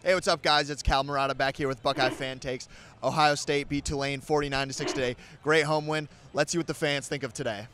Hey, what's up, guys? It's Cal Murata back here with Buckeye Fan Takes. Ohio State beat Tulane 49-6 today. Great home win. Let's see what the fans think of today.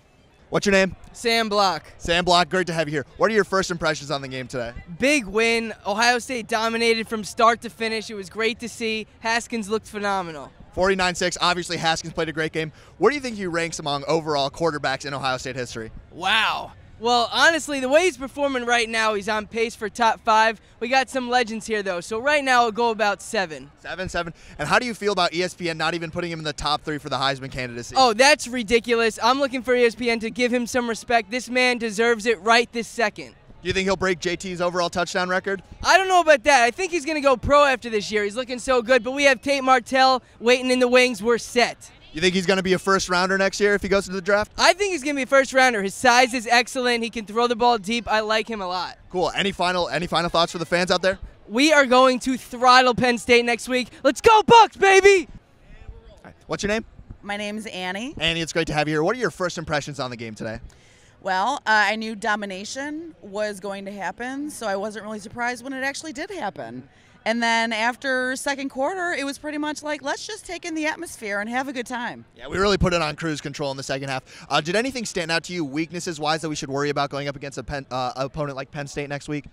What's your name? Sam Block. Sam Block, great to have you here. What are your first impressions on the game today? Big win. Ohio State dominated from start to finish. It was great to see. Haskins looked phenomenal. 49-6. Obviously, Haskins played a great game. Where do you think he ranks among overall quarterbacks in Ohio State history? Wow. Well, honestly, the way he's performing right now, he's on pace for top 5. We got some legends here, though. So right now, I'll go about 7. 7. And how do you feel about ESPN not even putting him in the top 3 for the Heisman candidacy? Oh, that's ridiculous. I'm looking for ESPN to give him some respect. This man deserves it right this second. Do you think he'll break JT's overall touchdown record? I don't know about that. I think he's going to go pro after this year. He's looking so good. But we have Tate Martell waiting in the wings. We're set. You think he's going to be a first-rounder next year if he goes to the draft? I think he's going to be a first-rounder. His size is excellent. He can throw the ball deep. I like him a lot. Cool. Any final thoughts for the fans out there? We are going to throttle Penn State next week. Let's go, Bucks, baby! All right. What's your name? My name's Annie. Annie, it's great to have you here. What are your first impressions on the game today? Well, I knew domination was going to happen, so I wasn't really surprised when it actually did happen. And then after second quarter, it was pretty much like, let's just take in the atmosphere and have a good time. Yeah, we really put it on cruise control in the second half. Did anything stand out to you weaknesses-wise that we should worry about going up against an opponent like Penn State next week?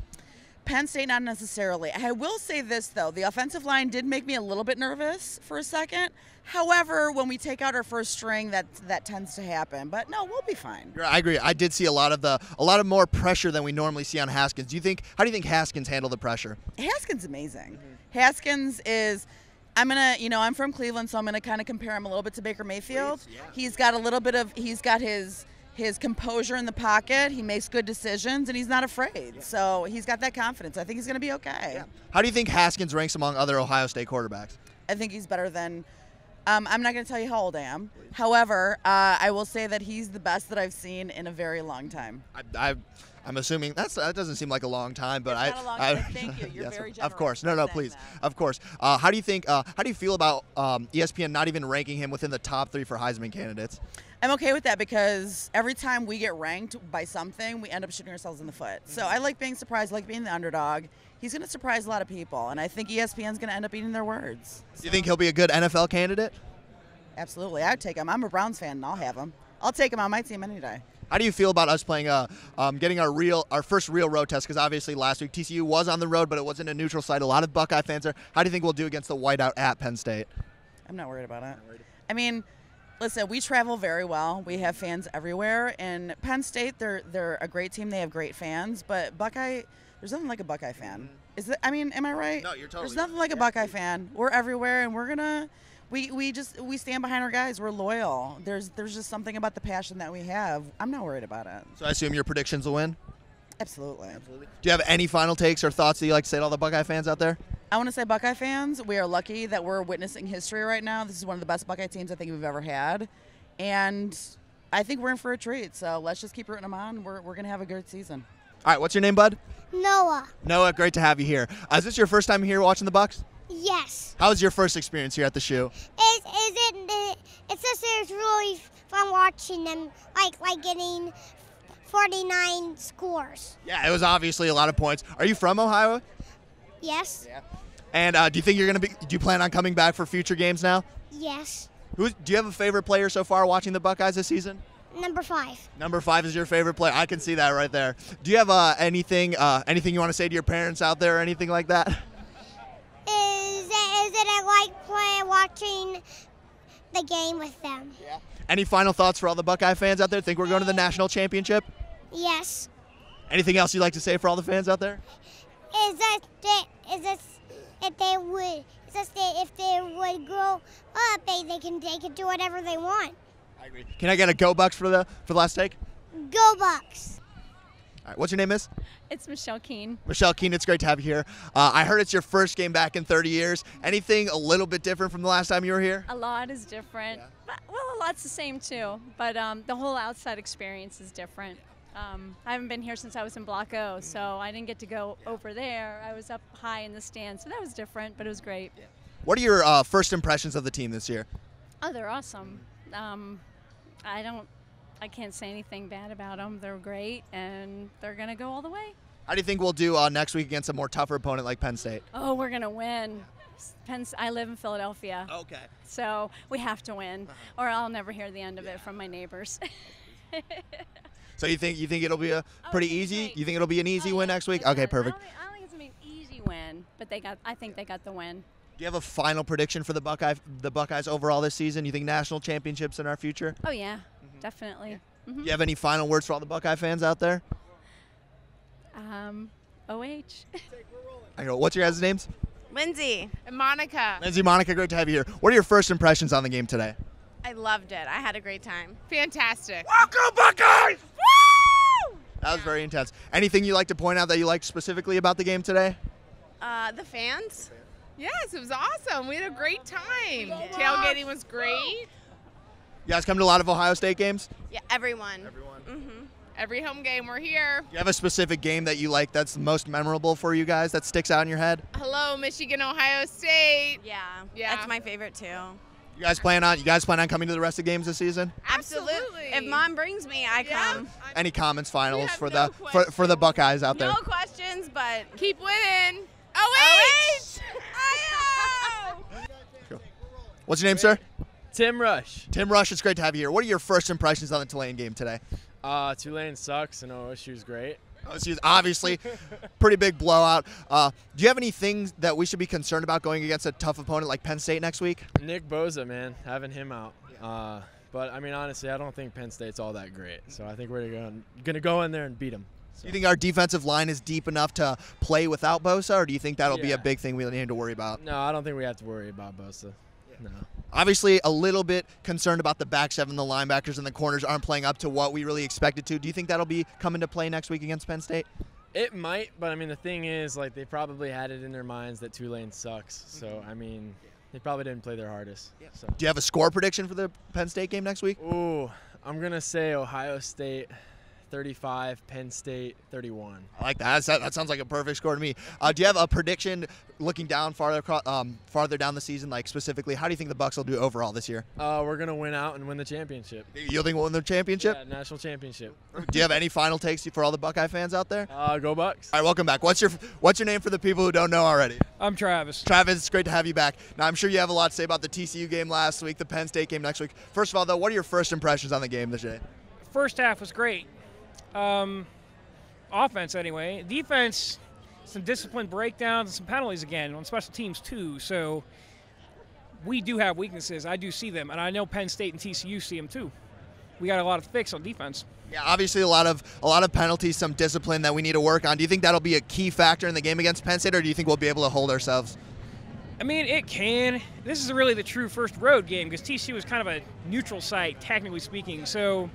Penn State, not necessarily. I will say this, though. The offensive line did make me a little bit nervous for a second. However, when we take out our first string, that tends to happen. But no, we'll be fine. I agree. I did see a lot of more pressure than we normally see on Haskins. How do you think Haskins handled the pressure? Haskins amazing. Haskins is, I'm from Cleveland, so I'm gonna kind of compare him a little bit to Baker Mayfield. Please, yeah. He's got his composure in the pocket. He makes good decisions, and he's not afraid. Yeah. So he's got that confidence. I think he's going to be okay. Yeah. How do you think Haskins ranks among other Ohio State quarterbacks? I think he's better than I'm not going to tell you how old I am. However, I will say that he's the best that I've seen in a very long time. I'm assuming that doesn't seem like a long time, but it's not a long time. Thank you. You're yes, very generous. Of course. No, please. That. Of course. How do you feel about ESPN not even ranking him within the top 3 for Heisman candidates? I'm okay with that because every time we get ranked by something, we end up shooting ourselves in the foot. So I like being surprised, I like being the underdog. He's going to surprise a lot of people, and I think ESPN's going to end up eating their words. Do you think he'll be a good NFL candidate? Absolutely. I'd take him. I'm a Browns fan, and I'll have him. I'll take him on my team any day. How do you feel about us playing getting our first real road test? Because obviously last week TCU was on the road, but it wasn't a neutral site. A lot of Buckeye fans there. How do you think we'll do against the whiteout at Penn State? I'm not worried about it. I mean, listen, we travel very well. We have fans everywhere. And Penn State, they're a great team. They have great fans. But Buckeye, there's nothing like a Buckeye fan. Am I right? No, you're totally There's nothing like a Buckeye fan. We're everywhere, and we're gonna. We stand behind our guys. We're loyal. There's just something about the passion that we have. I'm not worried about it. So I assume your predictions will win? Absolutely. Do you have any final takes or thoughts that you like to say to all the Buckeye fans out there? I want to say, Buckeye fans, we are lucky that we're witnessing history right now. This is one of the best Buckeye teams I think we've ever had. And I think we're in for a treat. So let's just keep rooting them on. We're going to have a good season. All right, what's your name, bud? Noah. Noah, great to have you here. Is this your first time here watching the Bucks? Yes. How was your first experience here at the shoe? It's just really fun watching them, like getting 49 scores. Yeah, it was obviously a lot of points. Are you from Ohio? Yes. Yeah. And do you think do you plan on coming back for future games now? Yes. Do you have a favorite player so far watching the Buckeyes this season? Number 5. Number 5 is your favorite player. I can see that right there. Do you have anything you want to say to your parents out there or anything like that? Is it I like watching the game with them? Yeah. Any final thoughts for all the Buckeye fans out there? Think we're going to the national championship? Yes. Anything else you'd like to say for all the fans out there? If they would grow up, they can do whatever they want. I agree. Can I get a Go Bucks for the last take? Go Bucks. All right, what's your name is? It's Michelle Keene. Michelle Keene, it's great to have you here. I heard it's your first game back in 30 years. Anything a little bit different from the last time you were here? A lot is different. Yeah. But, well, a lot's the same too. But the whole outside experience is different. I haven't been here since I was in Block O, so I didn't get to go over there. I was up high in the stands, so that was different, but it was great. Yeah. What are your first impressions of the team this year? Oh, they're awesome. I can't say anything bad about them. They're great, and they're going to go all the way. How do you think we'll do next week against a more tougher opponent like Penn State? Oh, we're going to win. I live in Philadelphia. Okay. So we have to win, or I'll never hear the end of it from my neighbors. So you think it'll be a pretty easy? You think it'll be an easy win next week? Okay, perfect. I don't think it's going to be an easy win, but I think they got the win. Do you have a final prediction for the Buckeyes overall this season? You think national championships in our future? Oh, yeah, definitely. Do you have any final words for all the Buckeye fans out there? OH. What's your guys' names? Lindsey. And Monica. Lindsey, Monica, great to have you here. What are your first impressions on the game today? I loved it. I had a great time. Fantastic. Welcome, Buckeyes! Woo! That was very intense. Anything you like to point out that you liked specifically about the game today? The fans. Yes, it was awesome. We had a great time. Tailgating was great. You guys come to a lot of Ohio State games? Yeah, everyone. Every home game, we're here. Do you have a specific game that you like that's most memorable for you guys that sticks out in your head? Hello, Michigan, Ohio State. Yeah. Yeah. That's my favorite too. You guys plan on coming to the rest of the games this season? Absolutely. If Mom brings me, I come. Any comments, finals have for no for the Buckeyes out there? No questions, but Keep winning. OH! What's your name, sir? Tim Rush. Tim Rush. It's great to have you here. What are your first impressions on the Tulane game today? Tulane sucks and OSU's great. OSU's obviously pretty big blowout. Do you have any things that we should be concerned about going against a tough opponent like Penn State next week? Nick Bosa, man, having him out. But, I mean, honestly, I don't think Penn State's all that great. So I think we're going to go in there and beat them. So. Do you think our defensive line is deep enough to play without Bosa, or do you think that'll be a big thing we need to worry about? No, I don't think we have to worry about Bosa. No. Obviously, a little bit concerned about the back seven, the linebackers, and the corners aren't playing up to what we really expected to. Do you think that'll be come into play next week against Penn State? It might, but, I mean, the thing is, like, they probably had it in their minds that Tulane sucks. So, I mean, they probably didn't play their hardest. So. Do you have a score prediction for the Penn State game next week? Ooh, I'm going to say Ohio State 35, Penn State 31. I like that. That sounds like a perfect score to me. Do you have a prediction looking down farther down the season, like specifically, how do you think the Bucs will do overall this year? We're going to win out and win the championship. You think we'll win the championship? Yeah, national championship. Do you have any final takes for all the Buckeye fans out there? Go Bucks. All right, welcome back. What's your name for the people who don't know already? I'm Travis. Travis, it's great to have you back. Now, I'm sure you have a lot to say about the TCU game last week, the Penn State game next week. First of all, though, what are your first impressions on the game this day? First half was great. Offense, anyway. Defense, some disciplined breakdowns and some penalties again on special teams, too. So we do have weaknesses. I do see them, and I know Penn State and TCU see them, too. We got a lot of fix on defense. Yeah, obviously a lot of penalties, some discipline that we need to work on. Do you think that'll be a key factor in the game against Penn State, or do you think we'll be able to hold ourselves? I mean, it can. This is really the true first road game because TCU is kind of a neutral site, technically speaking. So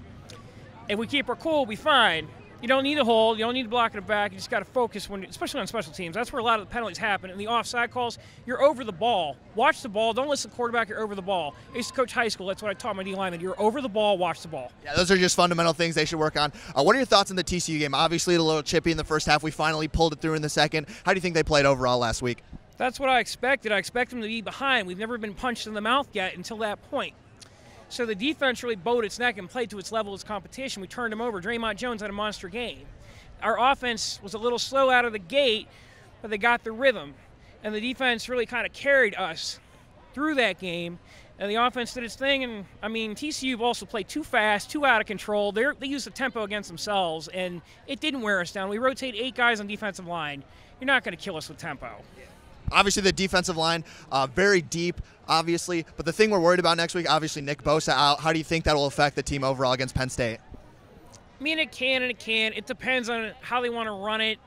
if we keep our cool, we'll be fine. You don't need to hold. You don't need to block it back. You just got to focus, especially on special teams. That's where a lot of the penalties happen. And the offside calls, you're over the ball. Watch the ball. Don't listen to the quarterback. You're over the ball. I used to coach high school. That's what I taught my D-linemen. You're over the ball. Watch the ball. Yeah, those are just fundamental things they should work on. What are your thoughts on the TCU game? Obviously, a little chippy in the first half. We finally pulled it through in the second. How do you think they played overall last week? That's what I expected. I expect them to be behind. We've never been punched in the mouth yet until that point. So the defense really bowed its neck and played to its level as competition. We turned them over. Draymond Jones had a monster game. Our offense was a little slow out of the gate, but they got the rhythm. And the defense really kind of carried us through that game. And the offense did its thing. And, I mean, TCU also played too fast, too out of control. They used the tempo against themselves, and it didn't wear us down. We rotate 8 guys on defensive line. You're not going to kill us with tempo. Obviously, the defensive line, very deep, obviously. But the thing we're worried about next week, obviously, Nick Bosa out. How do you think that will affect the team overall against Penn State? I mean, it can and it can't. It depends on how they want to run it.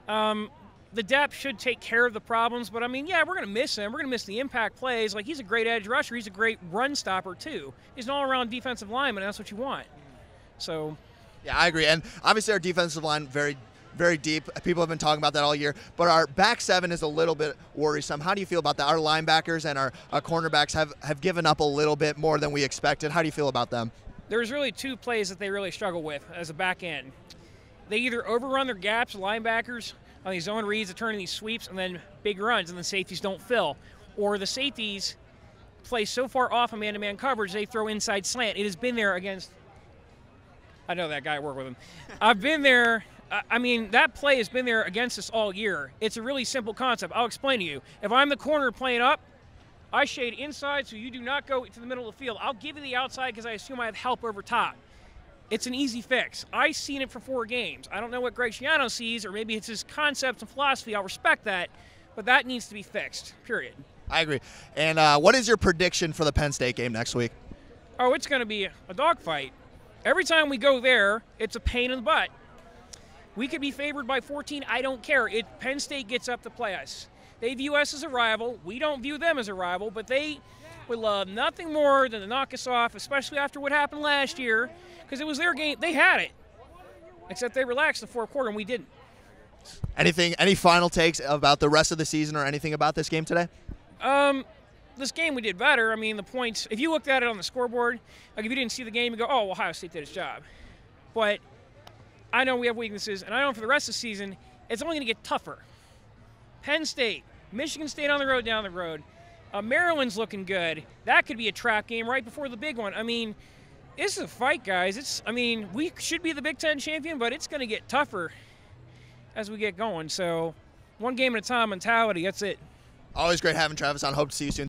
The depth should take care of the problems. But, I mean, yeah, we're going to miss him. We're going to miss the impact plays. Like, he's a great edge rusher. He's a great run stopper, too. He's an all-around defensive lineman, and that's what you want. So, yeah, I agree. And, obviously, our defensive line, very very deep. People have been talking about that all year. But our back seven is a little bit worrisome. How do you feel about that? Our linebackers and our cornerbacks have given up a little bit more than we expected. How do you feel about them? There's really 2 plays that they really struggle with as a back end. They either overrun their gaps, linebackers, on these zone reads that turn in these sweeps, and then big runs, and the safeties don't fill. Or the safeties play so far off of man-to-man coverage, they throw inside slant. It has been there against – I know that guy, I work with him. I've been there I mean, that play has been there against us all year. It's a really simple concept. I'll explain to you. If I'm the corner playing up, I shade inside so you do not go to the middle of the field. I'll give you the outside because I assume I have help over top. It's an easy fix. I've seen it for 4 games. I don't know what Greg Schiano sees, or maybe it's his concepts and philosophy. I'll respect that, but that needs to be fixed, period. I agree. And what is your prediction for the Penn State game next week? Oh, it's going to be a dogfight. Every time we go there, it's a pain in the butt. We could be favored by 14. I don't care. Penn State gets up to play us. They view us as a rival. We don't view them as a rival, but they would love nothing more than to knock us off, especially after what happened last year, because it was their game. They had it, except they relaxed the fourth quarter, and we didn't. Any final takes about the rest of the season or anything about this game today? This game we did better. I mean, the points, if you looked at it on the scoreboard, like if you didn't see the game, you go, oh, Ohio State did its job. But I know we have weaknesses, and I know for the rest of the season, it's only going to get tougher. Penn State, Michigan State on the road, down the road. Maryland's looking good. That could be a trap game right before the big one. I mean, this is a fight, guys. We should be the Big Ten champion, but it's going to get tougher as we get going. So, one game at a time mentality, that's it. Always great having Travis on. Hope to see you soon.